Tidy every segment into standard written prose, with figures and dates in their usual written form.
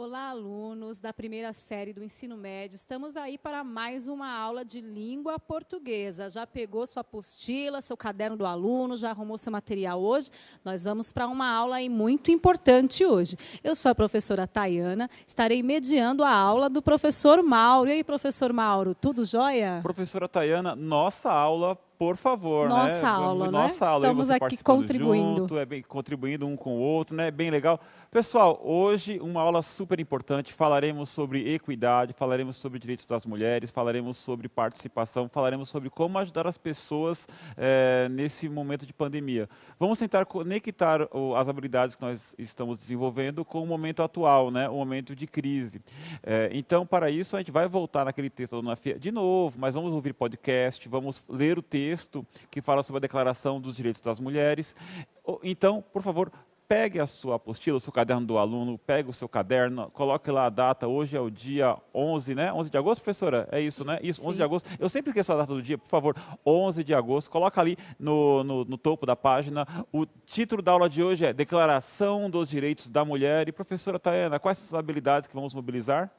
Olá, alunos da primeira série do ensino médio. Estamos aí para mais uma aula de língua portuguesa. Já pegou sua apostila, seu caderno do aluno, já arrumou seu material hoje? Nós vamos para uma aula aí muito importante hoje. Eu sou a professora Tayana, estarei mediando a aula do professor Mauro. E aí, professor Mauro, tudo jóia? Professora Tayana, nossa aula, por favor, Nossa né? aula, Nossa né? aula, Estamos você aqui participando contribuindo. junto, contribuindo um com o outro, né? Bem legal. Pessoal, hoje uma aula super importante, falaremos sobre equidade, falaremos sobre direitos das mulheres, falaremos sobre participação, falaremos sobre como ajudar as pessoas nesse momento de pandemia. Vamos tentar conectar as habilidades que nós estamos desenvolvendo com o momento atual, né? O momento de crise. Então, para isso, a gente vai voltar naquele texto da Dona Fia de novo, mas vamos ouvir podcast, vamos ler o texto que fala sobre a Declaração dos Direitos das Mulheres. Então, por favor, pegue a sua apostila, o seu caderno do aluno, pegue o seu caderno, coloque lá a data. Hoje é o dia 11, né? 11 de agosto, professora? É isso, né? Isso, 11 de agosto. Eu sempre esqueço a data do dia, por favor. 11 de agosto. Coloca ali no topo da página. O título da aula de hoje é Declaração dos Direitos da Mulher. E, professora Tayana, quais são as habilidades que vamos mobilizar?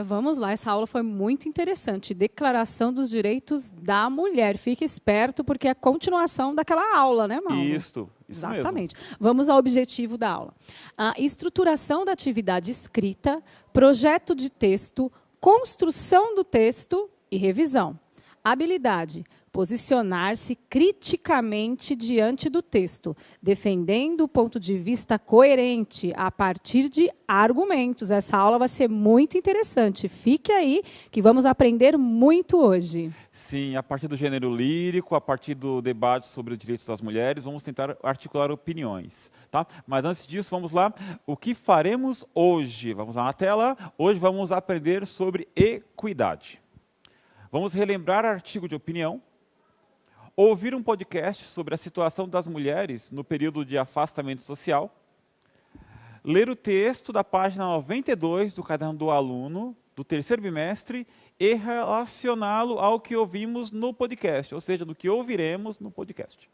Vamos lá, essa aula foi muito interessante. Declaração dos Direitos da Mulher. Fique esperto, porque é a continuação daquela aula, né, Mauro? Isso Exatamente. mesmo. Vamos ao objetivo da aula. A estruturação da atividade escrita, projeto de texto, construção do texto e revisão. Habilidade: posicionar-se criticamente diante do texto, defendendo o ponto de vista coerente a partir de argumentos. Essa aula vai ser muito interessante. Fique aí, que vamos aprender muito hoje. Sim, a partir do gênero lírico, a partir do debate sobre os direitos das mulheres, vamos tentar articular opiniões, tá? Mas antes disso, vamos lá. O que faremos hoje? Vamos lá na tela. Hoje vamos aprender sobre equidade. Vamos relembrar artigo de opinião, ouvir um podcast sobre a situação das mulheres no período de afastamento social, ler o texto da página 92 do caderno do aluno, do terceiro bimestre, e relacioná-lo ao que ouvimos no podcast, ou seja, do que ouviremos no podcast.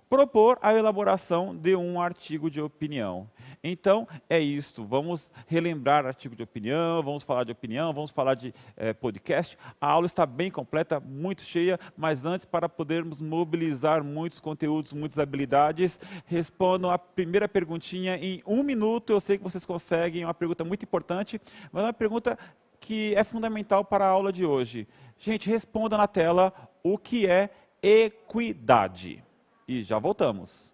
Propor a elaboração de um artigo de opinião. Então, é isto. Vamos relembrar artigo de opinião, vamos falar de podcast. A aula está bem completa, muito cheia, mas antes, para podermos mobilizar muitos conteúdos, muitas habilidades, respondam a primeira perguntinha em 1 minuto. Eu sei que vocês conseguem, é uma pergunta muito importante, mas é uma pergunta que é fundamental para a aula de hoje. Gente, responda na tela o que é equidade. E já voltamos.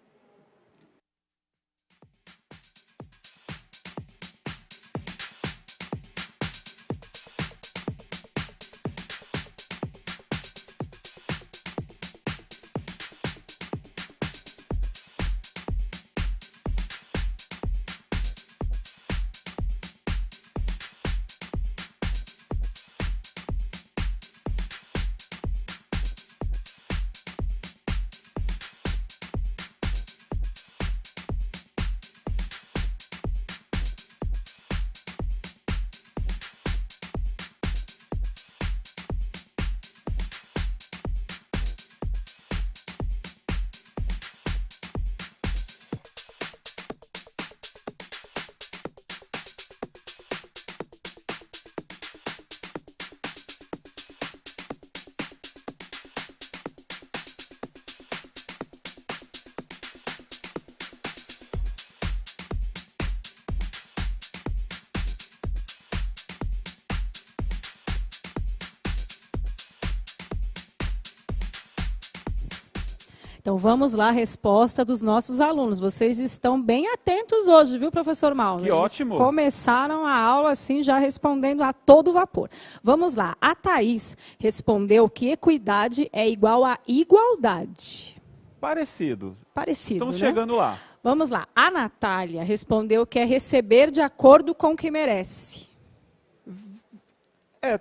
Então, vamos lá, a resposta dos nossos alunos. Vocês estão bem atentos hoje, viu, professor Mauro? Que ótimo! Eles começaram a aula assim, já respondendo a todo vapor. Vamos lá, a Thaís respondeu que equidade é igual a igualdade. Parecido. né? Estamos chegando lá. Vamos lá, a Natália respondeu que é receber de acordo com o que merece.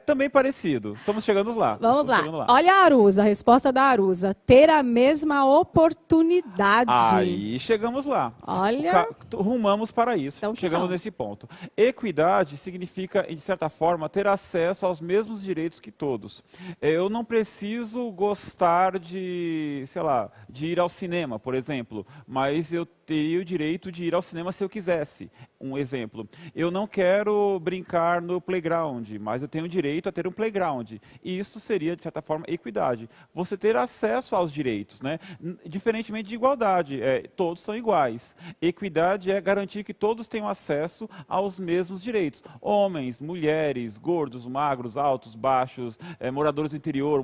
Também parecido. Estamos chegando lá. Vamos lá. Olha a Arusa, a resposta da Arusa. Ter a mesma oportunidade. Aí chegamos lá. Olha. Rumamos para isso. Então, chegamos nesse ponto. Equidade significa, de certa forma, ter acesso aos mesmos direitos que todos. Eu não preciso gostar de, sei lá, de ir ao cinema, por exemplo, mas eu teria o direito de ir ao cinema se eu quisesse. Um exemplo, eu não quero brincar no playground, mas eu tenho direito a ter um playground. E isso seria, de certa forma, equidade. Você ter acesso aos direitos, né? Diferentemente de igualdade, todos são iguais. Equidade é garantir que todos tenham acesso aos mesmos direitos. Homens, mulheres, gordos, magros, altos, baixos, moradores do interior,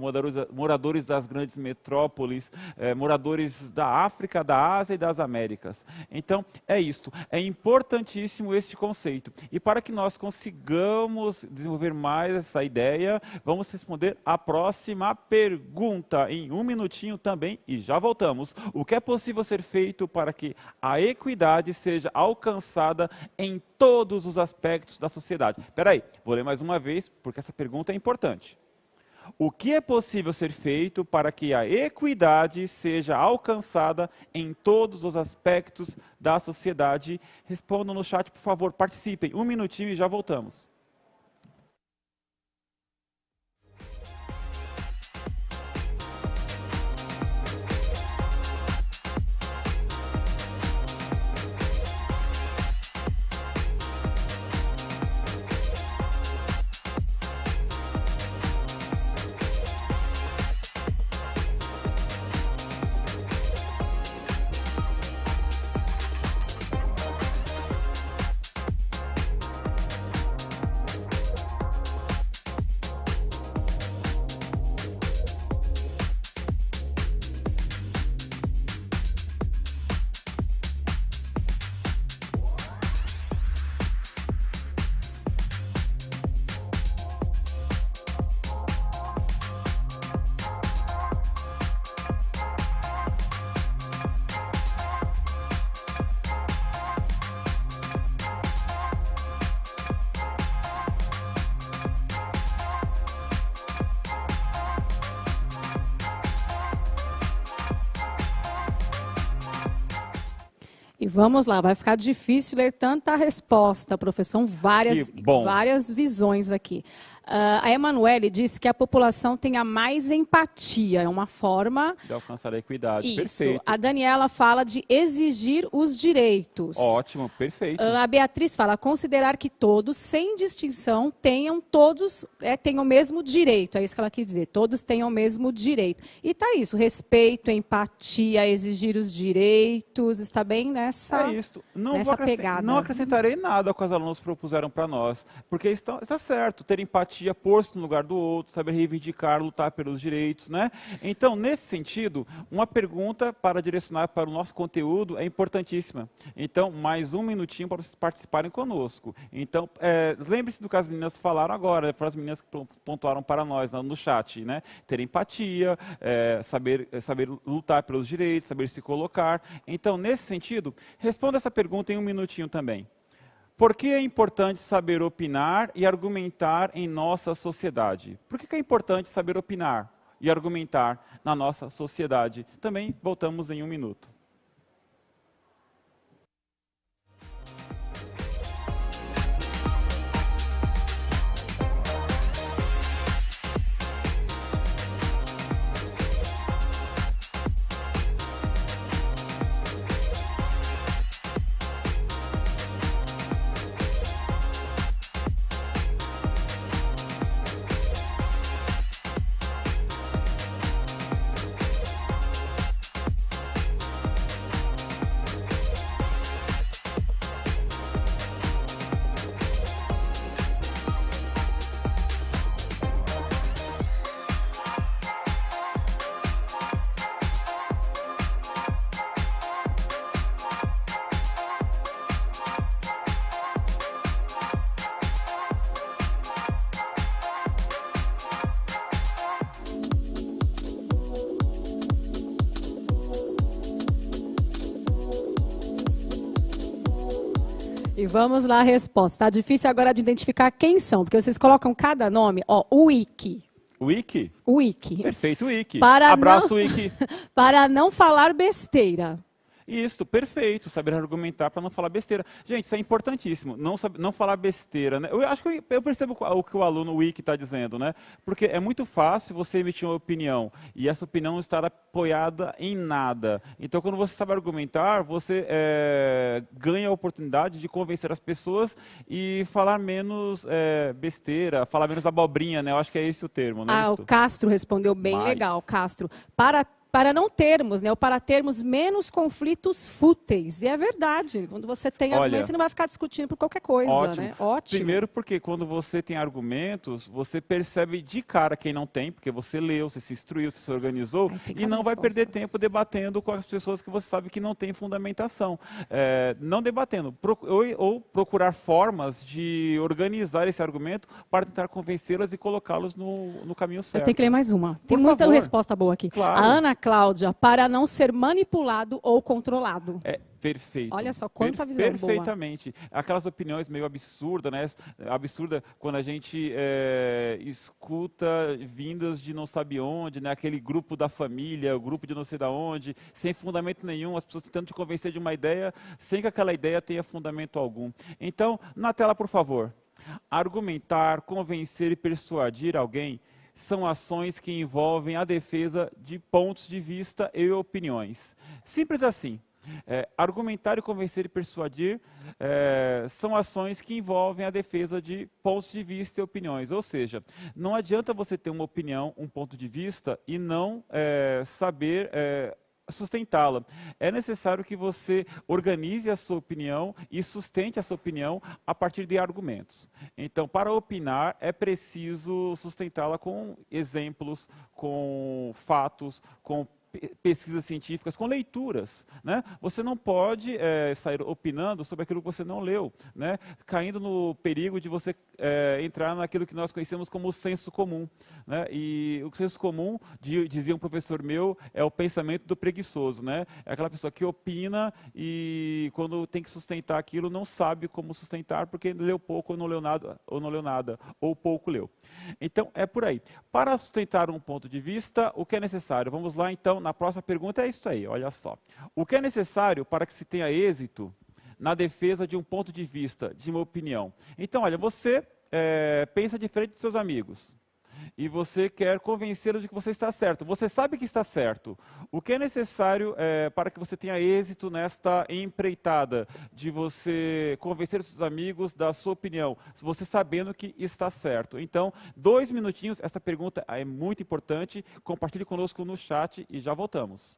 moradores das grandes metrópoles, moradores da África, da Ásia e das Américas. Então, é isto. É importantíssimo este conceito. E para que nós consigamos desenvolver mais essa ideia, vamos responder a próxima pergunta em um minutinho também e já voltamos. O que é possível ser feito para que a equidade seja alcançada em todos os aspectos da sociedade? Espera aí, vou ler mais uma vez porque essa pergunta é importante. O que é possível ser feito para que a equidade seja alcançada em todos os aspectos da sociedade? Respondam no chat, por favor, participem. Um minutinho e já voltamos. E vamos lá, vai ficar difícil ler tanta resposta, professor. Várias visões aqui. A Emanuele disse que a população tenha mais empatia, é uma forma de alcançar a equidade. Isso. Perfeito. A Daniela fala de exigir os direitos. Ótimo, perfeito. A Beatriz fala considerar que todos, sem distinção, tenham o mesmo direito. É isso que ela quis dizer, todos tenham o mesmo direito. E tá isso, respeito, empatia, exigir os direitos, está bem nessa, pegada. Não acrescentarei nada ao que os alunos propuseram para nós, porque está certo, ter empatia, pôr-se no lugar do outro, saber reivindicar, lutar pelos direitos, né? Então, nesse sentido, uma pergunta para direcionar para o nosso conteúdo é importantíssima. Então, mais um minutinho para vocês participarem conosco. Então, lembre-se do que as meninas falaram agora, foram as meninas que pontuaram para nós no chat, né? Ter empatia, saber lutar pelos direitos, saber se colocar. Então, nesse sentido, responda essa pergunta em um minutinho também. Por que é importante saber opinar e argumentar em nossa sociedade? Por que é importante saber opinar e argumentar na nossa sociedade? Também voltamos em um minuto. E vamos lá a resposta. Está difícil agora de identificar quem são, porque vocês colocam cada nome, Wiki. Wiki? Wiki. Perfeito, Wiki. Abraço, Wiki. Para não falar besteira. Isso, perfeito. Saber argumentar para não falar besteira. Gente, isso é importantíssimo. Não falar besteira, né? Eu acho que eu percebo o que o aluno Wiki está dizendo, né? Porque é muito fácil você emitir uma opinião e essa opinião não estar apoiada em nada. Então, quando você sabe argumentar, você ganha a oportunidade de convencer as pessoas e falar menos besteira, falar menos abobrinha, né? Eu acho que é esse o termo, né? Ah, o Castro respondeu bem legal, Castro. Para não termos, né, ou para termos menos conflitos fúteis. E é verdade. Quando você tem argumentos, você não vai ficar discutindo por qualquer coisa, ótimo. né? Ótimo. Primeiro porque quando você tem argumentos, você percebe de cara quem não tem, porque você leu, você se instruiu, você se organizou, e não vai perder tempo debatendo com as pessoas que você sabe que não tem fundamentação. Não debatendo, ou procurar formas de organizar esse argumento para tentar convencê-las e colocá-los no caminho certo. Eu tenho que ler mais uma. Tem muita resposta boa aqui. Claro. A Ana Cláudia, para não ser manipulado ou controlado. Perfeito. Olha só quanta visão boa. Perfeitamente. Aquelas opiniões meio absurdas, né? Absurda quando a gente escuta vindas de não sabe onde, né? Aquele grupo da família, o grupo de não sei da onde, sem fundamento nenhum, as pessoas tentando te convencer de uma ideia, sem que aquela ideia tenha fundamento algum. Então, na tela, por favor. Argumentar, convencer e persuadir alguém são ações que envolvem a defesa de pontos de vista e opiniões. Simples assim. Argumentar e convencer e persuadir são ações que envolvem a defesa de pontos de vista e opiniões. Ou seja, não adianta você ter uma opinião, um ponto de vista e não saber sustentá-la. É necessário que você organize a sua opinião e sustente a sua opinião a partir de argumentos. Então, para opinar, é preciso sustentá-la com exemplos, com fatos, com pesquisas científicas, com leituras, né? Você não pode sair opinando sobre aquilo que você não leu, né? Caindo no perigo de você entrar naquilo que nós conhecemos como o senso comum, né? E o senso comum, dizia um professor meu, é o pensamento do preguiçoso, né? É aquela pessoa que opina e quando tem que sustentar aquilo não sabe como sustentar porque leu pouco ou não leu nada, ou pouco leu. Então, é por aí. Para sustentar um ponto de vista, o que é necessário? Vamos lá, então, na próxima pergunta é isso aí, olha só. O que é necessário para que se tenha êxito na defesa de um ponto de vista, de uma opinião? Então, olha, você pensa diferente dos seus amigos e você quer convencê-los de que você está certo. Você sabe que está certo. O que é necessário para que você tenha êxito nesta empreitada de você convencer os seus amigos da sua opinião, você sabendo que está certo? Então, 2 minutinhos, esta pergunta é muito importante. Compartilhe conosco no chat e já voltamos.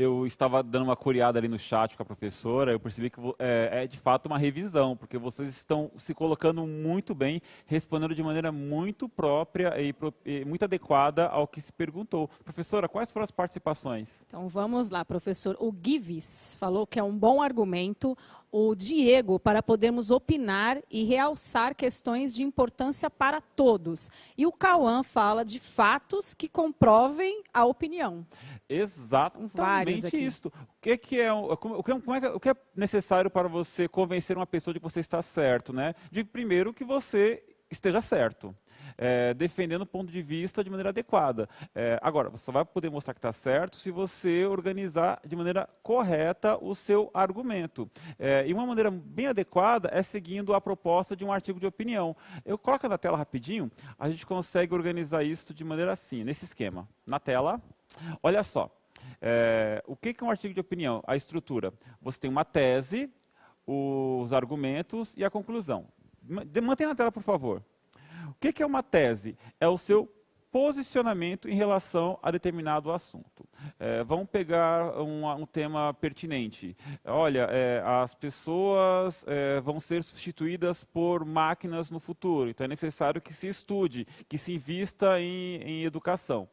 eu estava dando uma curiada ali no chat com a professora, eu percebi que é de fato uma revisão, porque vocês estão se colocando muito bem, respondendo de maneira muito própria e muito adequada ao que se perguntou. Professora, quais foram as participações? Então vamos lá, professor. O Gives falou que é um bom argumento. O Diego, para podermos opinar e realçar questões de importância para todos. E o Cauã fala de fatos que comprovem a opinião. Exatamente isso. O que é necessário para você convencer uma pessoa de que você está certo, né? De primeiro que você esteja certo. Defendendo o ponto de vista de maneira adequada. Agora, você só vai poder mostrar que está certo se você organizar de maneira correta o seu argumento. E uma maneira bem adequada é seguindo a proposta de um artigo de opinião. Eu coloco na tela rapidinho, a gente consegue organizar isso de maneira assim, nesse esquema. Na tela, olha só. O que é um artigo de opinião? A estrutura. Você tem uma tese, os argumentos e a conclusão. Mantenha na tela, por favor. O que é uma tese? É o seu posicionamento em relação a determinado assunto. Vamos pegar um tema pertinente. Olha, as pessoas vão ser substituídas por máquinas no futuro, então é necessário que se estude, que se invista em educação.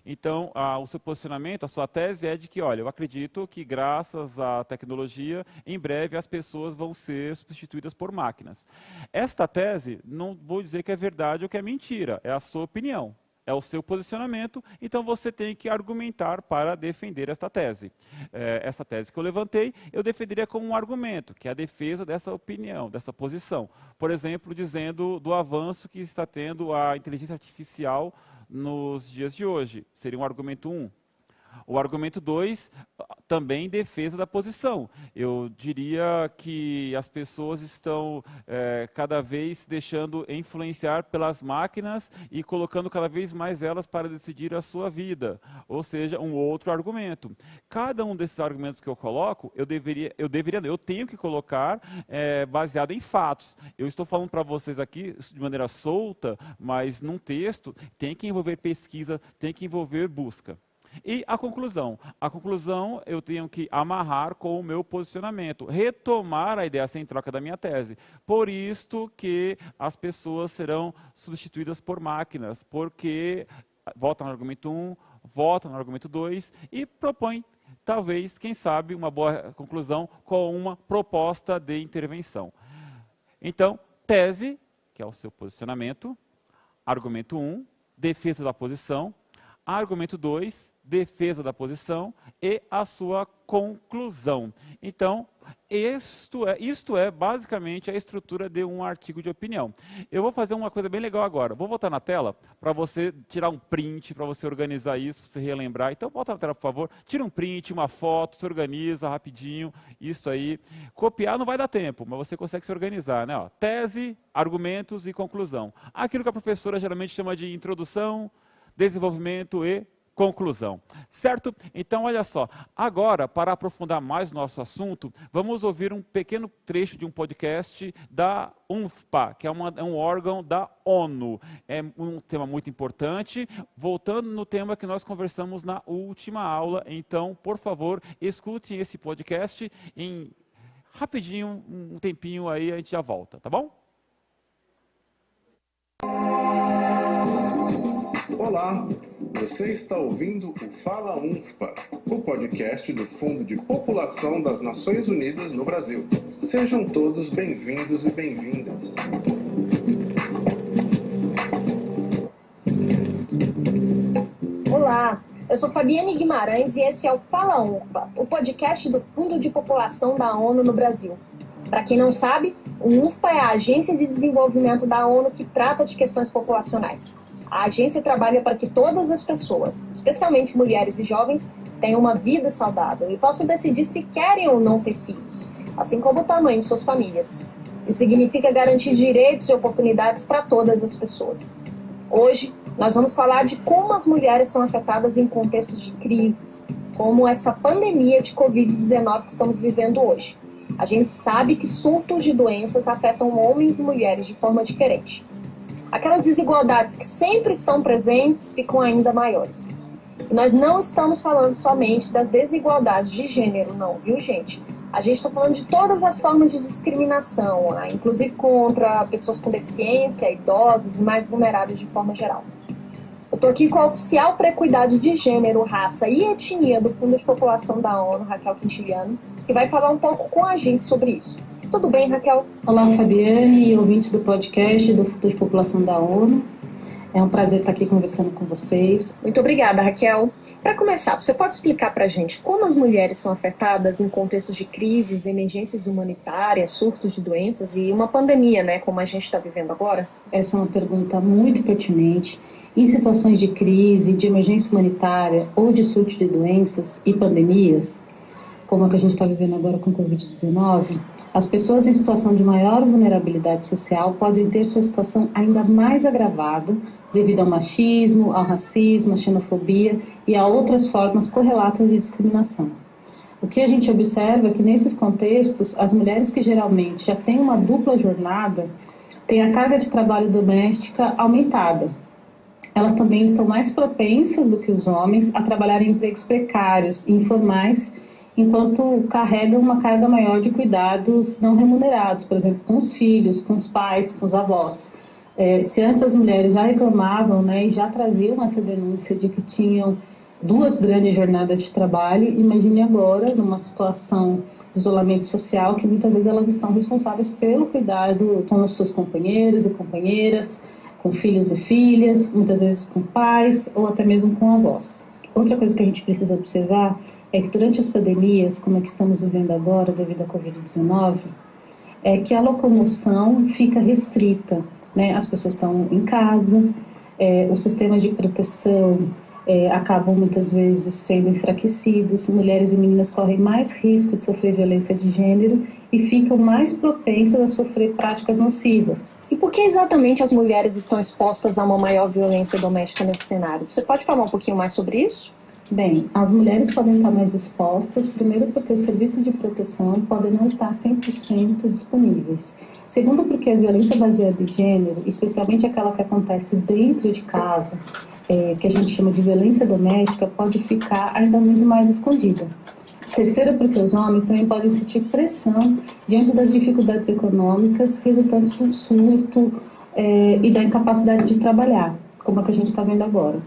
Então, o seu posicionamento, a sua tese é de que, olha, eu acredito que graças à tecnologia, em breve as pessoas vão ser substituídas por máquinas. Esta tese, não vou dizer que é verdade ou que é mentira, é a sua opinião. É o seu posicionamento, então você tem que argumentar para defender esta tese. Essa tese que eu levantei, eu defenderia como um argumento, que é a defesa dessa opinião, dessa posição. Por exemplo, dizendo do avanço que está tendo a inteligência artificial nos dias de hoje. Seria um argumento 1. O argumento 2, também em defesa da posição. Eu diria que as pessoas estão cada vez deixando influenciar pelas máquinas e colocando cada vez mais elas para decidir a sua vida. Ou seja, um outro argumento. Cada um desses argumentos que eu coloco, eu tenho que colocar baseado em fatos. Eu estou falando para vocês aqui de maneira solta, mas num texto tem que envolver pesquisa, tem que envolver busca. E a conclusão. A conclusão eu tenho que amarrar com o meu posicionamento, retomar a ideia central da minha tese. Por isto que as pessoas serão substituídas por máquinas, porque volta no argumento 1, volta no argumento 2 e propõe, talvez, quem sabe, uma boa conclusão com uma proposta de intervenção. Então, tese, que é o seu posicionamento, argumento 1, defesa da posição, argumento 2, defesa da posição e a sua conclusão. Então, isto é basicamente a estrutura de um artigo de opinião. Eu vou fazer uma coisa bem legal agora. Vou voltar na tela para você tirar um print, para você organizar isso, para você relembrar. Então, volta na tela, por favor. Tira um print, uma foto, se organiza rapidinho. Isso aí. Copiar não vai dar tempo, mas você consegue se organizar, né? Ó, tese, argumentos e conclusão. Aquilo que a professora geralmente chama de introdução, desenvolvimento e conclusão. Certo? Então, olha só. Agora, para aprofundar mais o nosso assunto, vamos ouvir um pequeno trecho de um podcast da UNFPA, que é um órgão da ONU. É um tema muito importante. Voltando no tema que nós conversamos na última aula. Então, por favor, escutem esse podcast em rapidinho, um tempinho aí, a gente já volta, tá bom? Olá, você está ouvindo o Fala UNFPA, o podcast do Fundo de População das Nações Unidas no Brasil. Sejam todos bem-vindos e bem-vindas. Olá, eu sou Fabiane Guimarães e esse é o Fala UNFPA, o podcast do Fundo de População da ONU no Brasil. Para quem não sabe, o UNFPA é a agência de desenvolvimento da ONU que trata de questões populacionais. A agência trabalha para que todas as pessoas, especialmente mulheres e jovens, tenham uma vida saudável e possam decidir se querem ou não ter filhos, assim como o tamanho de suas famílias. Isso significa garantir direitos e oportunidades para todas as pessoas. Hoje, nós vamos falar de como as mulheres são afetadas em contextos de crises, como essa pandemia de Covid-19 que estamos vivendo hoje. A gente sabe que surtos de doenças afetam homens e mulheres de forma diferente. Aquelas desigualdades que sempre estão presentes ficam ainda maiores. E nós não estamos falando somente das desigualdades de gênero, não, viu, gente? A gente está falando de todas as formas de discriminação, né? Inclusive contra pessoas com deficiência, idosos e mais vulneráveis de forma geral. Eu estou aqui com a oficial pré-cuidado de gênero, raça e etnia do Fundo de População da ONU, Raquel Quintiliano, que vai falar um pouco com a gente sobre isso. Tudo bem, Raquel? Olá, Fabiane e ouvintes do podcast do Fundo de População da ONU. É um prazer estar aqui conversando com vocês. Muito obrigada, Raquel. Para começar, você pode explicar para a gente como as mulheres são afetadas em contextos de crises, emergências humanitárias, surtos de doenças e uma pandemia, né, como a gente está vivendo agora? Essa é uma pergunta muito pertinente. Em situações de crise, de emergência humanitária ou de surto de doenças e pandemias, como a que a gente está vivendo agora com o Covid-19, as pessoas em situação de maior vulnerabilidade social podem ter sua situação ainda mais agravada devido ao machismo, ao racismo, à xenofobia e a outras formas correlatas de discriminação. O que a gente observa é que nesses contextos, as mulheres que geralmente já têm uma dupla jornada têm a carga de trabalho doméstica aumentada. Elas também estão mais propensas do que os homens a trabalhar em empregos precários e informais, enquanto carregam uma carga maior de cuidados não remunerados, por exemplo, com os filhos, com os pais, com os avós. Se antes as mulheres já reclamavam, né, e já traziam essa denúncia de que tinham duas grandes jornadas de trabalho, imagine agora, numa situação de isolamento social, que muitas vezes elas estão responsáveis pelo cuidado com os seus companheiros e companheiras, com filhos e filhas, muitas vezes com pais ou até mesmo com avós. Outra coisa que a gente precisa observar é que durante as pandemias, como é que estamos vivendo agora devido à Covid-19, é que a locomoção fica restrita, né? As pessoas estão em casa, os sistemas de proteção acabam muitas vezes sendo enfraquecidos, mulheres e meninas correm mais risco de sofrer violência de gênero e ficam mais propensas a sofrer práticas nocivas. E por que exatamente as mulheres estão expostas a uma maior violência doméstica nesse cenário? Você pode falar um pouquinho mais sobre isso? Bem, as mulheres podem estar mais expostas, primeiro porque os serviços de proteção podem não estar 100% disponíveis. Segundo, porque a violência baseada em gênero, especialmente aquela que acontece dentro de casa, que a gente chama de violência doméstica, pode ficar ainda muito mais escondida. Terceiro, porque os homens também podem sentir pressão diante das dificuldades econômicas resultantes do surto e da incapacidade de trabalhar, como a que a gente está vendo agora.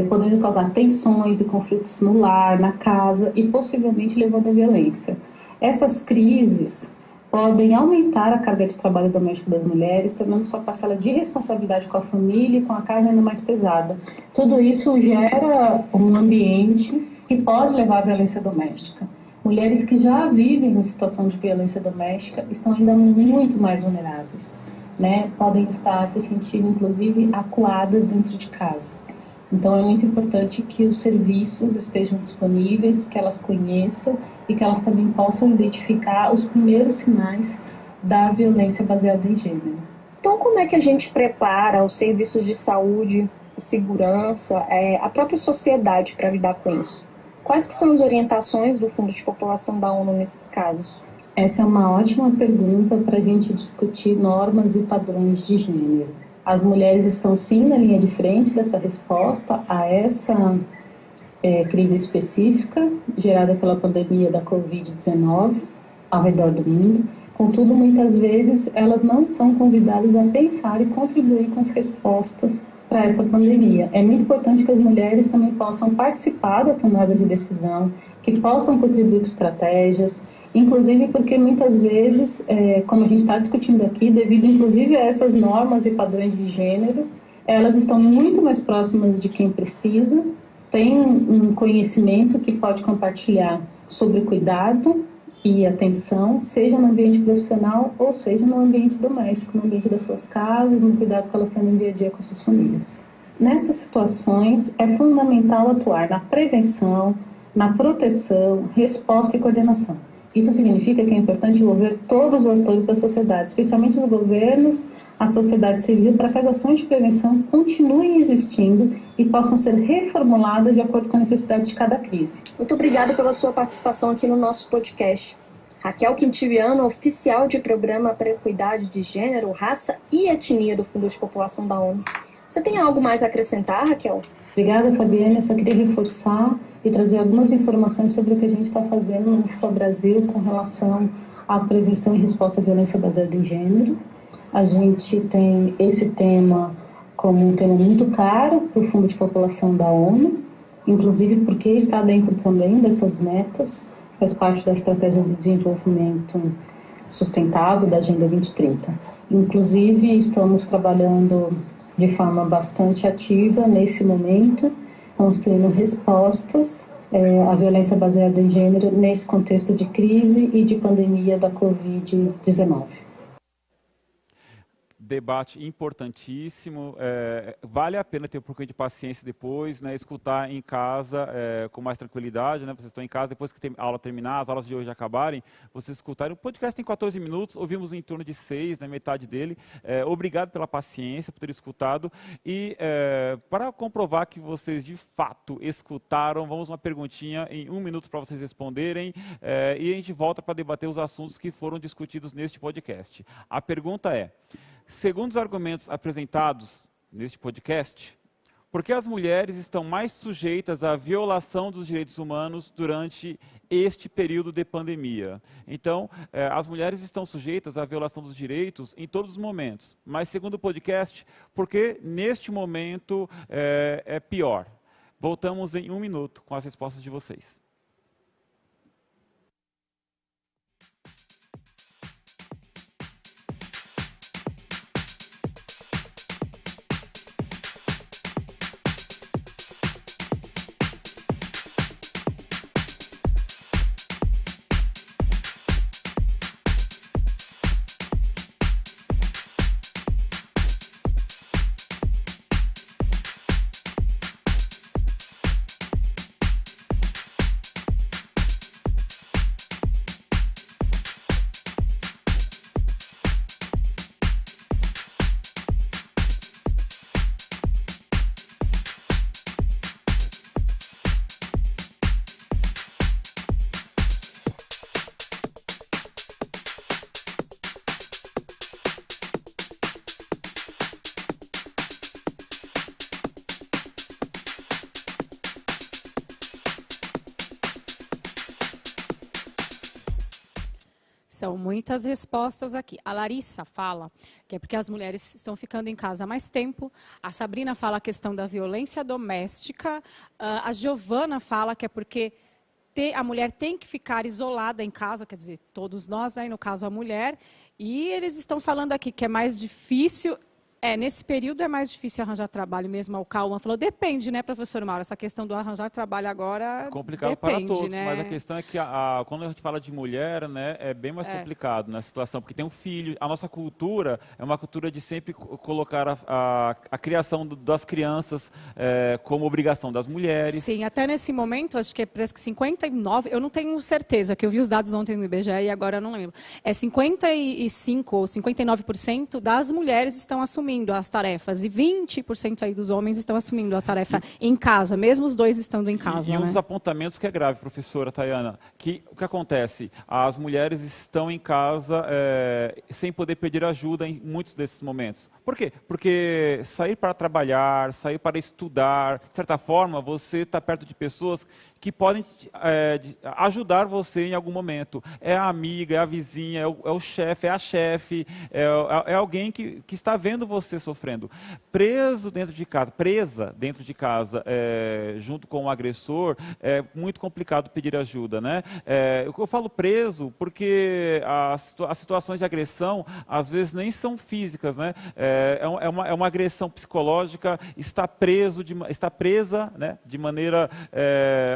Podendo causar tensões e conflitos no lar, na casa e possivelmente levando à violência. Essas crises podem aumentar a carga de trabalho doméstico das mulheres, tornando sua parcela de responsabilidade com a família e com a casa ainda mais pesada. Tudo isso gera um ambiente que pode levar à violência doméstica. Mulheres que já vivem em situação de violência doméstica estão ainda muito mais vulneráveis, né? Podem estar se sentindo, inclusive, acuadas dentro de casa. Então, é muito importante que os serviços estejam disponíveis, que elas conheçam e que elas também possam identificar os primeiros sinais da violência baseada em gênero. Então, como é que a gente prepara os serviços de saúde, segurança, a própria sociedade para lidar com isso? Quais que são as orientações do Fundo de População da ONU nesses casos? Essa é uma ótima pergunta para a gente discutir normas e padrões de gênero. As mulheres estão sim na linha de frente dessa resposta a essa crise específica gerada pela pandemia da Covid-19 ao redor do mundo. Contudo, muitas vezes elas não são convidadas a pensar e contribuir com as respostas para essa pandemia. É muito importante que as mulheres também possam participar da tomada de decisão, que possam contribuir com estratégias, inclusive porque muitas vezes, como a gente está discutindo aqui, devido inclusive a essas normas e padrões de gênero, elas estão muito mais próximas de quem precisa, têm um conhecimento que pode compartilhar sobre cuidado e atenção, seja no ambiente profissional ou seja no ambiente doméstico, no ambiente das suas casas, no cuidado que elas têm no dia a dia com suas famílias. Nessas situações, é fundamental atuar na prevenção, na proteção, resposta e coordenação. Isso significa que é importante envolver todos os atores da sociedade, especialmente os governos, a sociedade civil, para que as ações de prevenção continuem existindo e possam ser reformuladas de acordo com a necessidade de cada crise. Muito obrigada pela sua participação aqui no nosso podcast. Raquel Quintiliano, oficial de programa para equidade de gênero, raça e etnia do Fundo de População da ONU. Você tem algo mais a acrescentar, Raquel? Obrigada, Fabiane. Eu só queria reforçar e trazer algumas informações sobre o que a gente está fazendo no UFPA Brasil com relação à prevenção e resposta à violência baseada em gênero. A gente tem esse tema como um tema muito caro para o Fundo de População da ONU, inclusive porque está dentro também dessas metas, faz parte da Estratégia de Desenvolvimento Sustentável da Agenda 2030. Inclusive, estamos trabalhando de forma bastante ativa nesse momento, construindo respostas à violência baseada em gênero nesse contexto de crise e de pandemia da Covid-19. Debate importantíssimo, vale a pena ter um pouquinho de paciência depois, né, escutar em casa com mais tranquilidade, né, vocês estão em casa, depois que a aula terminar, as aulas de hoje acabarem, vocês escutarem, o podcast tem 14 minutos, ouvimos em torno de 6, né, metade dele, obrigado pela paciência, por ter escutado, e para comprovar que vocês de fato escutaram, vamos uma perguntinha em 1 minuto para vocês responderem, e a gente volta para debater os assuntos que foram discutidos neste podcast. A pergunta é: segundo os argumentos apresentados neste podcast, por que as mulheres estão mais sujeitas à violação dos direitos humanos durante este período de pandemia? Então, as mulheres estão sujeitas à violação dos direitos em todos os momentos, mas segundo o podcast, por que neste momento é pior? Voltamos em 1 minuto com as respostas de vocês. São muitas respostas aqui. A Larissa fala que é porque as mulheres estão ficando em casa há mais tempo. A Sabrina fala a questão da violência doméstica. A Giovana fala que é porque a mulher tem que ficar isolada em casa, quer dizer, todos nós, aí, no caso a mulher. E eles estão falando aqui que é mais difícil... nesse período é mais difícil arranjar trabalho mesmo. O Calma falou, depende, né, professor Mauro? Essa questão do arranjar trabalho agora complicado depende, para todos, né? mas a questão é que quando a gente fala de mulher, né, é bem mais complicado na situação, porque tem um filho. A nossa cultura é uma cultura de sempre colocar a criação das crianças como obrigação das mulheres. Sim, até nesse momento, acho que parece que 59, eu não tenho certeza, que eu vi os dados ontem no IBGE e agora eu não lembro. 55 ou 59% das mulheres estão assumindo as tarefas e 20% aí dos homens estão assumindo a tarefa em casa, mesmo os dois estando em casa. E um né? dos apontamentos que é grave, professora Tayana, que o que acontece? As mulheres estão em casa sem poder pedir ajuda em muitos desses momentos. Por quê? Porque sair para trabalhar, sair para estudar, de certa forma, você está perto de pessoas que podem ajudar você em algum momento. É a amiga, é a vizinha, é o chefe, é a chefe, é alguém que está vendo você sofrendo. Presa dentro de casa, junto com o agressor, é muito complicado pedir ajuda, né? Eu falo preso porque as situações de agressão, às vezes, nem são físicas, né? É uma agressão psicológica, está presa, né, de maneira...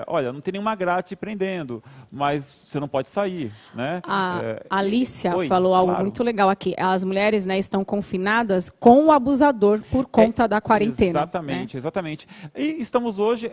olha, não tem nenhuma grade te prendendo, mas você não pode sair, né? A Alicia Oi, falou algo claro. muito legal aqui. As mulheres, né, estão confinadas com o abusador por conta da quarentena. Exatamente, né? exatamente. E estamos hoje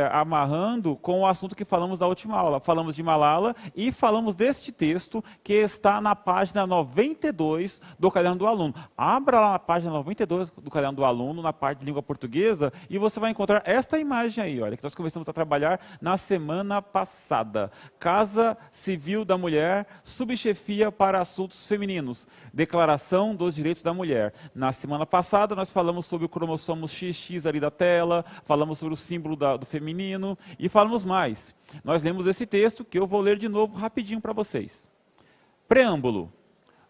amarrando com o assunto que falamos da última aula. Falamos de Malala e falamos deste texto que está na página 92 do Caderno do Aluno. Abra lá na página 92 do Caderno do Aluno, na parte de língua portuguesa, e você vai encontrar esta imagem aí, olha, que nós começamos a trabalhar na semana passada. Casa Civil da Mulher, subchefia para assuntos femininos. Declaração dos Direitos da Mulher. Na semana passada, nós falamos sobre o cromossomo XX ali da tela, falamos sobre o símbolo do feminino e falamos mais. Nós lemos esse texto que eu vou ler de novo rapidinho para vocês. Preâmbulo.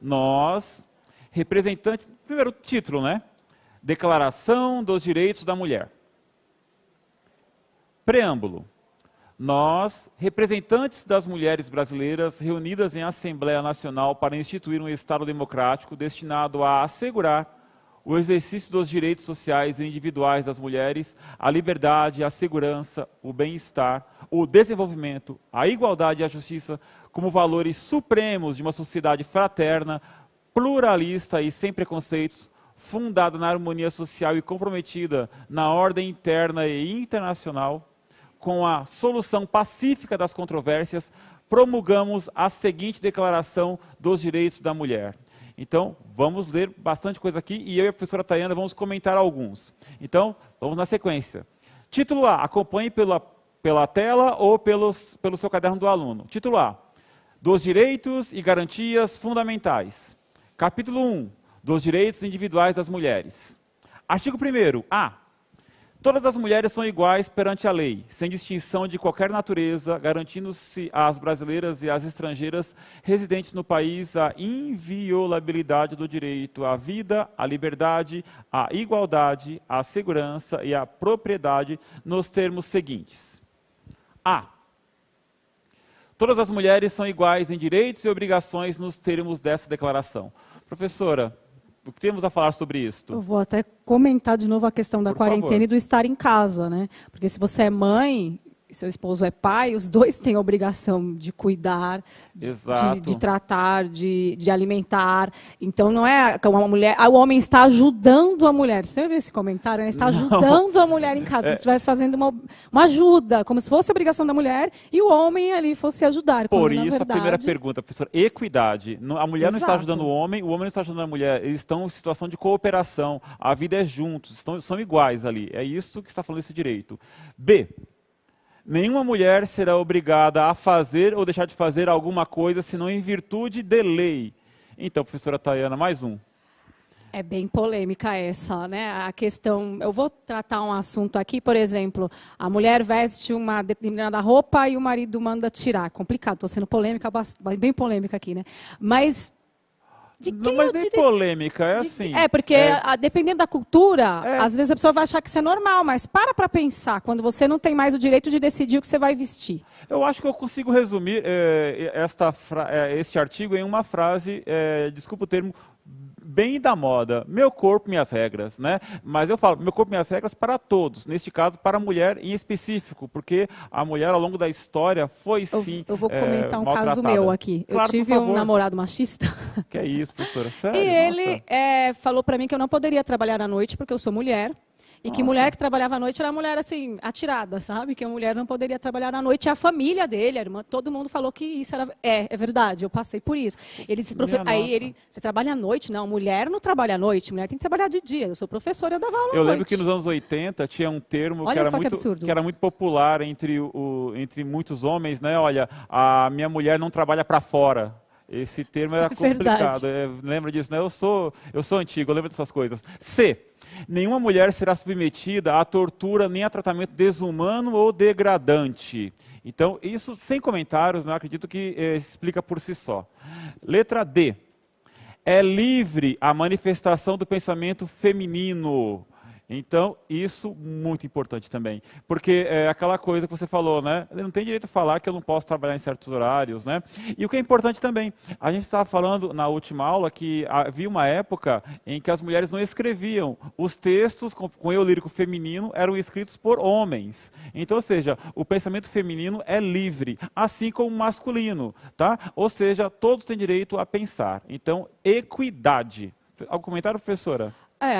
Nós, representantes... Primeiro título, né? Declaração dos Direitos da Mulher. Preâmbulo. Nós, representantes das mulheres brasileiras reunidas em Assembleia Nacional para instituir um Estado democrático destinado a assegurar o exercício dos direitos sociais e individuais das mulheres, a liberdade, a segurança, o bem-estar, o desenvolvimento, a igualdade e a justiça como valores supremos de uma sociedade fraterna, pluralista e sem preconceitos, fundada na harmonia social e comprometida na ordem interna e internacional, com a solução pacífica das controvérsias, promulgamos a seguinte Declaração dos Direitos da Mulher. Então, vamos ler bastante coisa aqui e eu e a professora Tayana vamos comentar alguns. Então, vamos na sequência. Título A, acompanhe pela tela ou pelo seu caderno do aluno. Título A, dos Direitos e Garantias Fundamentais. Capítulo 1, dos Direitos Individuais das Mulheres. Artigo 1º, A. Todas as mulheres são iguais perante a lei, sem distinção de qualquer natureza, garantindo-se às brasileiras e às estrangeiras residentes no país a inviolabilidade do direito à vida, à liberdade, à igualdade, à segurança e à propriedade nos termos seguintes. A. Todas as mulheres são iguais em direitos e obrigações nos termos dessa declaração. Professora, o que temos a falar sobre isso? Eu vou até comentar de novo a questão da Por quarentena favor. e do estar em casa, né? Porque se você é mãe e seu esposo é pai, os dois têm a obrigação de cuidar, Exato. de tratar, de alimentar. Então não é que uma mulher, o homem está ajudando a mulher. Você viu esse comentário? Ele está ajudando a mulher em casa, como se estivesse fazendo uma ajuda, como se fosse a obrigação da mulher e o homem ali fosse ajudar. Por quando, na isso, verdade... a primeira pergunta, professor, equidade. A mulher não está Exato. ajudando o homem não está ajudando a mulher. Eles estão em situação de cooperação. A vida é juntos, são iguais ali. É isso que está falando esse direito. B. Nenhuma mulher será obrigada a fazer ou deixar de fazer alguma coisa, senão em virtude de lei. Então, professora Tayana, mais um. É bem polêmica essa, né? A questão... Eu vou tratar um assunto aqui, por exemplo, a mulher veste uma determinada roupa e o marido manda tirar. Complicado, estou sendo polêmica, bem polêmica aqui, né? Mas... Não, mas nem polêmica, é assim. Porque dependendo da cultura, às vezes a pessoa vai achar que isso é normal, mas para pensar, quando você não tem mais o direito de decidir o que você vai vestir. Eu acho que eu consigo resumir este artigo em uma frase, desculpa o termo, bem da moda, meu corpo, minhas regras, né? Mas eu falo, meu corpo, minhas regras para todos, neste caso para a mulher em específico, porque a mulher ao longo da história foi sim Eu vou comentar um caso maltratada. meu aqui. Claro, eu tive um namorado machista. Que é isso, professora? Sério? E ele falou para mim que eu não poderia trabalhar à noite porque eu sou mulher. E que mulher que trabalhava à noite era mulher assim, atirada, sabe? Que a mulher não poderia trabalhar à noite. E a família dele, a irmã, todo mundo falou que isso era... É verdade, eu passei por isso. Ele disse, você trabalha à noite? Não, mulher não trabalha à noite, mulher tem que trabalhar de dia. Eu sou professora, eu dava aula à noite. Eu lembro que nos anos 80 tinha um termo que era muito popular entre muitos homens, né? Olha, a minha mulher não trabalha para fora. Esse termo era complicado. Lembra disso, né? Eu sou antigo, eu lembro dessas coisas. C. Nenhuma mulher será submetida a tortura nem a tratamento desumano ou degradante. Então, isso sem comentários, né? Acredito que explica por si só. Letra D. É livre a manifestação do pensamento feminino. Então, isso muito importante também. Porque é aquela coisa que você falou, né? Ele não tem direito a falar que eu não posso trabalhar em certos horários, né? E o que é importante também, a gente estava falando na última aula que havia uma época em que as mulheres não escreviam. Os textos com eu lírico feminino eram escritos por homens. Então, ou seja, o pensamento feminino é livre, assim como o masculino, tá? Ou seja, todos têm direito a pensar. Então, equidade. Algum comentário, professora?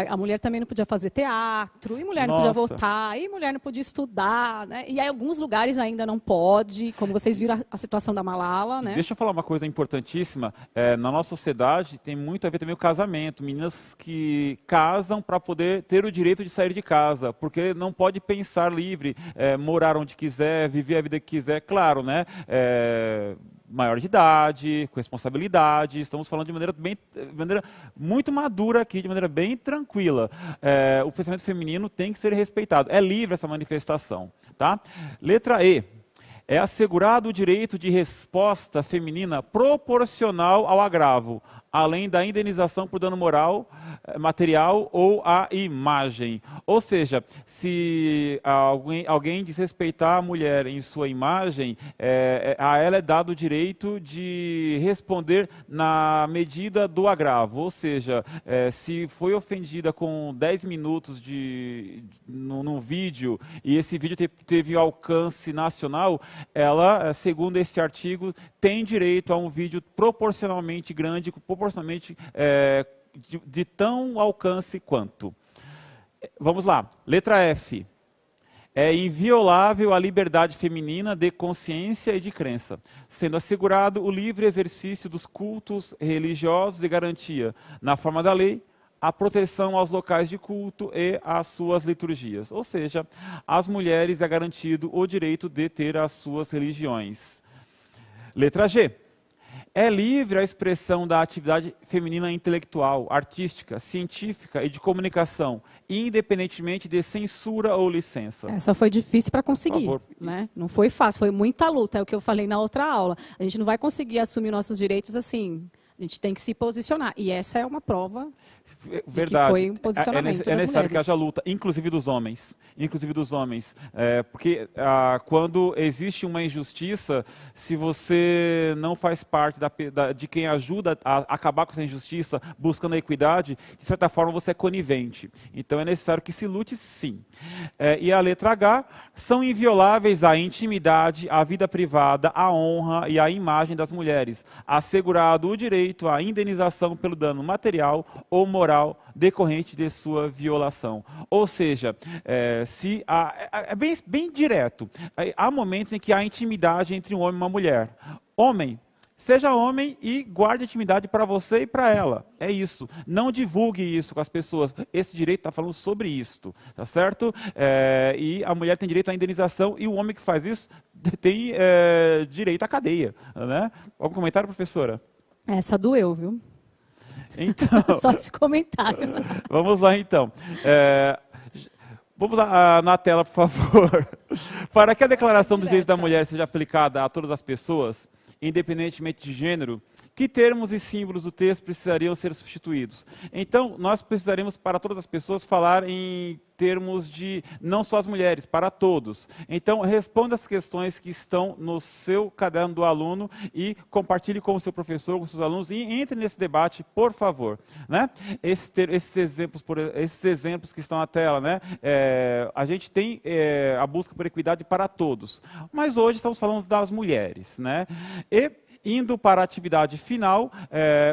A mulher também não podia fazer teatro, e mulher não podia votar, e mulher não podia estudar, né? E aí, alguns lugares ainda não pode, como vocês viram a situação da Malala, né? Deixa eu falar uma coisa importantíssima. Na nossa sociedade tem muito a ver também o casamento. Meninas que casam para poder ter o direito de sair de casa, porque não pode pensar livre, morar onde quiser, viver a vida que quiser. Claro, né? maior de idade, com responsabilidade. Estamos falando de maneira muito madura aqui, de maneira bem tranquila. O pensamento feminino tem que ser respeitado. É livre essa manifestação. Tá? Letra E. É assegurado o direito de resposta feminina proporcional ao agravo, além da indenização por dano moral, material ou à imagem. Ou seja, se alguém desrespeitar a mulher em sua imagem, a ela é dado o direito de responder na medida do agravo. Ou seja, se foi ofendida com 10 minutos num vídeo e esse vídeo teve alcance nacional, ela, segundo esse artigo, tem direito a um vídeo proporcionalmente grande, proporcionalmente de tão alcance quanto. Vamos lá, letra F. É inviolável a liberdade feminina de consciência e de crença, sendo assegurado o livre exercício dos cultos religiosos e garantia, na forma da lei, a proteção aos locais de culto e às suas liturgias. Ou seja, às mulheres é garantido o direito de ter as suas religiões. Letra G. É livre a expressão da atividade feminina intelectual, artística, científica e de comunicação, independentemente de censura ou licença. Essa foi difícil para conseguir, né? Não foi fácil, foi muita luta, é o que eu falei na outra aula. A gente não vai conseguir assumir nossos direitos assim. A gente tem que se posicionar. E essa é uma prova verdade. Que foi um posicionamento é necessário que mulheres. haja luta, inclusive dos homens. Porque quando existe uma injustiça, se você não faz parte de quem ajuda a acabar com essa injustiça, buscando a equidade, de certa forma você é conivente. Então é necessário que se lute, sim. E a letra H, são invioláveis a intimidade, a vida privada, a honra e a imagem das mulheres, assegurado o direito à indenização pelo dano material ou moral decorrente de sua violação. Ou seja, é bem direto. Há momentos em que há intimidade entre um homem e uma mulher. Homem, seja homem e guarde intimidade para você e para ela. É isso. Não divulgue isso com as pessoas. Esse direito está falando sobre isto, tá certo? E a mulher tem direito à indenização e o homem que faz isso tem direito à cadeia. Né? Algum comentário, professora? Essa doeu, viu? Então, só esse comentário. Vamos lá, então. Vamos lá na tela, por favor. Para que a Declaração dos Direitos da Mulher seja aplicada a todas as pessoas, independentemente de gênero, que termos e símbolos do texto precisariam ser substituídos? Então, nós precisaremos, para todas as pessoas, falar em termos de não só as mulheres, para todos. Então, responda as questões que estão no seu caderno do aluno e compartilhe com o seu professor, com os seus alunos e entre nesse debate, por favor. Né? Esses exemplos que estão na tela, né? A gente tem a busca por equidade para todos, mas hoje estamos falando das mulheres. Né? E, indo para a atividade final,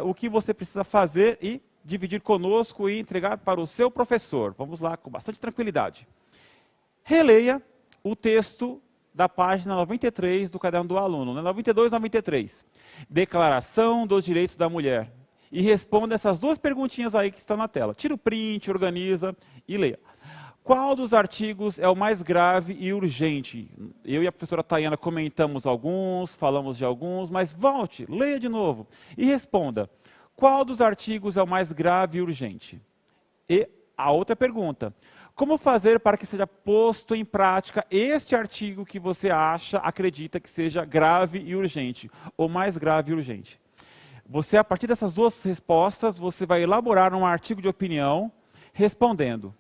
o que você precisa fazer e dividir conosco e entregar para o seu professor. Vamos lá, com bastante tranquilidade. Releia o texto da página 93 do caderno do aluno, né? 92 e 93. Declaração dos Direitos da Mulher. E responda essas duas perguntinhas aí que estão na tela. Tira o print, organiza e leia. Qual dos artigos é o mais grave e urgente? Eu e a professora Tayana comentamos alguns, falamos de alguns, mas volte, leia de novo e responda. Qual dos artigos é o mais grave e urgente? E a outra pergunta, como fazer para que seja posto em prática este artigo que você acredita que seja grave e urgente, ou mais grave e urgente? Você, a partir dessas duas respostas, você vai elaborar um artigo de opinião respondendo.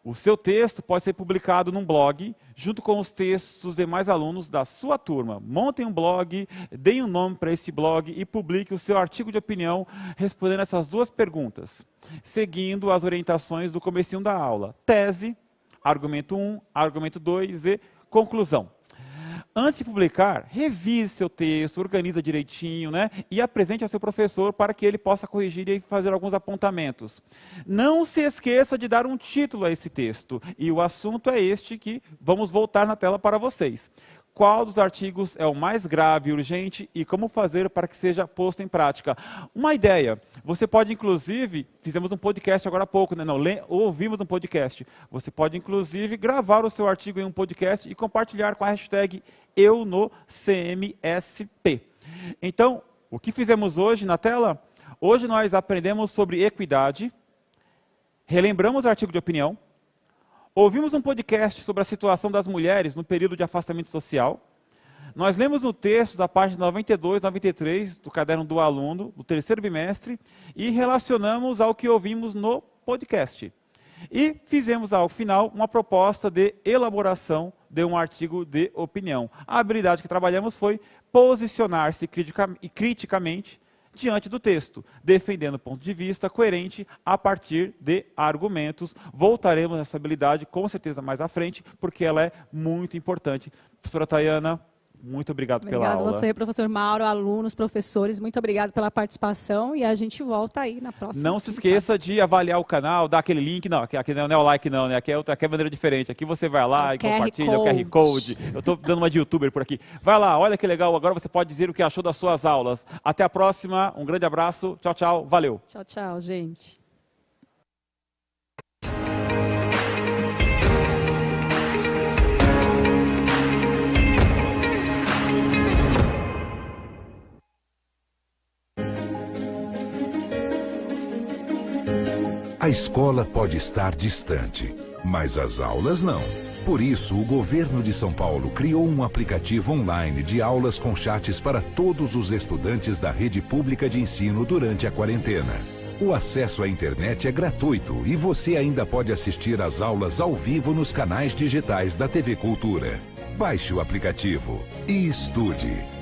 O seu texto pode ser publicado num blog, junto com os textos dos demais alunos da sua turma. Montem um blog, deem um nome para esse blog e publique o seu artigo de opinião respondendo essas duas perguntas, seguindo as orientações do comecinho da aula. Tese, argumento 1, argumento 2 e conclusão. Antes de publicar, revise seu texto, organiza direitinho, né? E apresente ao seu professor para que ele possa corrigir e fazer alguns apontamentos. Não se esqueça de dar um título a esse texto. E o assunto é este que vamos voltar na tela para vocês. qual dos artigos é o mais grave e urgente e como fazer para que seja posto em prática. Uma ideia, você pode inclusive, fizemos um podcast agora há pouco, né? Não, ouvimos um podcast, você pode inclusive gravar o seu artigo em um podcast e compartilhar com a hashtag EuNoCMSP. Então, o que fizemos hoje na tela? Hoje nós aprendemos sobre equidade, relembramos o artigo de opinião, ouvimos um podcast sobre a situação das mulheres no período de afastamento social. Nós lemos o texto da página 92 e 93 do caderno do aluno, do terceiro bimestre, e relacionamos ao que ouvimos no podcast. E fizemos, ao final, uma proposta de elaboração de um artigo de opinião. A habilidade que trabalhamos foi posicionar-se criticamente diante do texto, defendendo ponto de vista coerente a partir de argumentos. Voltaremos nessa habilidade com certeza mais à frente, porque ela é muito importante. Professora Tayana, muito obrigado pela aula. Obrigado a você, professor Mauro, alunos, professores, muito obrigado pela participação e a gente volta aí na próxima. Não se esqueça de avaliar o canal, dar aquele link, não, aqui não é o like não, né? Aqui é maneira diferente, aqui você vai lá e compartilha o QR Code. Eu estou dando uma de youtuber por aqui. Vai lá, olha que legal, agora você pode dizer o que achou das suas aulas. Até a próxima, um grande abraço, tchau, tchau, valeu. Tchau, tchau, gente. A escola pode estar distante, mas as aulas não. Por isso, o governo de São Paulo criou um aplicativo online de aulas com chats para todos os estudantes da rede pública de ensino durante a quarentena. O acesso à internet é gratuito e você ainda pode assistir às aulas ao vivo nos canais digitais da TV Cultura. Baixe o aplicativo e estude.